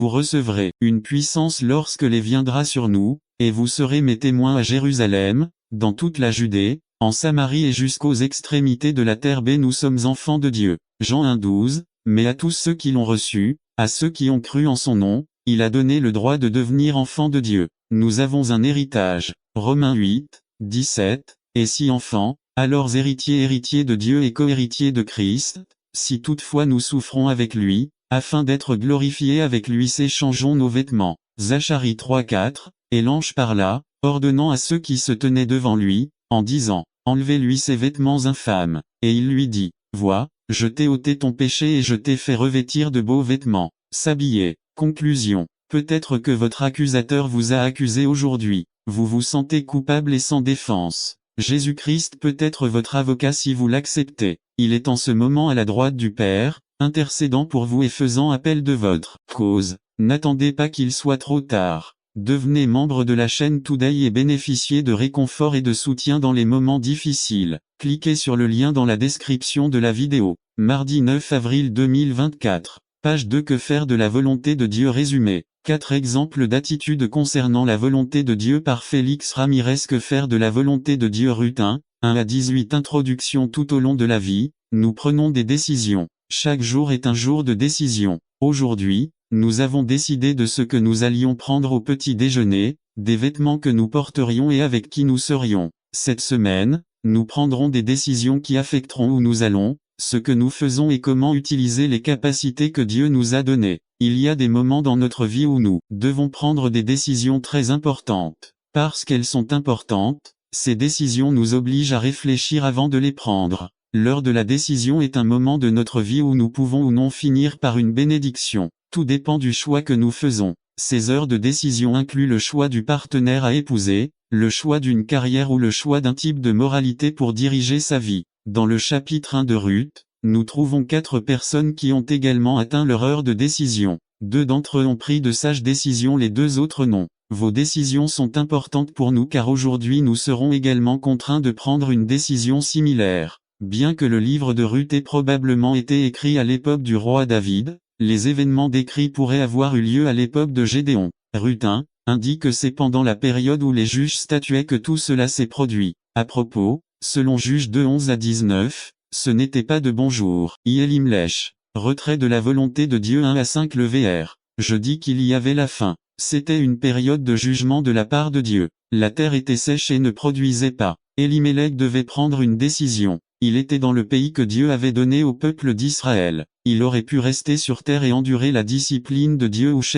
Vous recevrez une puissance lorsqu'elle viendra sur nous, et vous serez mes témoins à Jérusalem, dans toute la Judée, en Samarie et jusqu'aux extrémités de la terre. Nous sommes enfants de Dieu. Jean 1,12. Mais à tous ceux qui l'ont reçu, à ceux qui ont cru en son nom, il a donné le droit de devenir enfants de Dieu. Nous avons un héritage. Romains 8, 17. Et si enfants, alors héritiers de Dieu et co-héritiers de Christ, si toutefois nous souffrons avec lui, afin d'être glorifiés avec lui. S'échangeons nos vêtements. Zacharie 3,4. Et l'ange parla, ordonnant à ceux qui se tenaient devant lui, en disant, enlevez-lui ses vêtements infâmes. Et il lui dit, vois, je t'ai ôté ton péché et je t'ai fait revêtir de beaux vêtements. S'habiller. Conclusion. Peut-être que votre accusateur vous a accusé aujourd'hui. Vous vous sentez coupable et sans défense. Jésus-Christ peut être votre avocat si vous l'acceptez. Il est en ce moment à la droite du Père, intercédant pour vous et faisant appel de votre cause. N'attendez pas qu'il soit trop tard. Devenez membre de la chaîne Today et bénéficiez de réconfort et de soutien dans les moments difficiles. Cliquez sur le lien dans la description de la vidéo. Mardi 9 avril 2024. Page 2. Que faire de la volonté de Dieu résumé. 4 exemples d'attitudes concernant la volonté de Dieu par Félix Ramirez. Que faire de la volonté de Dieu. Ruth 1, 1 à 18. Introduction. Tout au long de la vie, nous prenons des décisions. Chaque jour est un jour de décision. Aujourd'hui, nous avons décidé de ce que nous allions prendre au petit déjeuner, des vêtements que nous porterions et avec qui nous serions. Cette semaine, nous prendrons des décisions qui affecteront où nous allons, ce que nous faisons et comment utiliser les capacités que Dieu nous a données. Il y a des moments dans notre vie où nous devons prendre des décisions très importantes. Parce qu'elles sont importantes, ces décisions nous obligent à réfléchir avant de les prendre. L'heure de la décision est un moment de notre vie où nous pouvons ou non finir par une bénédiction. Tout dépend du choix que nous faisons. Ces heures de décision incluent le choix du partenaire à épouser, le choix d'une carrière ou le choix d'un type de moralité pour diriger sa vie. Dans le chapitre 1 de Ruth, nous trouvons 4 personnes qui ont également atteint leur heure de décision. 2 d'entre eux ont pris de sages décisions, les 2 autres non. Vos décisions sont importantes pour nous car aujourd'hui nous serons également contraints de prendre une décision similaire. Bien que le livre de Ruth ait probablement été écrit à l'époque du roi David, les événements décrits pourraient avoir eu lieu à l'époque de Gédéon. Ruth 1 indique que c'est pendant la période où les juges statuaient que tout cela s'est produit. À propos, selon Juges 2 11 à 19, ce n'était pas de bon jour. Yelimlech. Retrait de la volonté de Dieu 1 à 5. Le VR. Je dis qu'il y avait la fin. C'était une période de jugement de la part de Dieu. La terre était sèche et ne produisait pas. Elimelech devait prendre une décision. Il était dans le pays que Dieu avait donné au peuple d'Israël. Il aurait pu rester sur terre et endurer la discipline de Dieu ou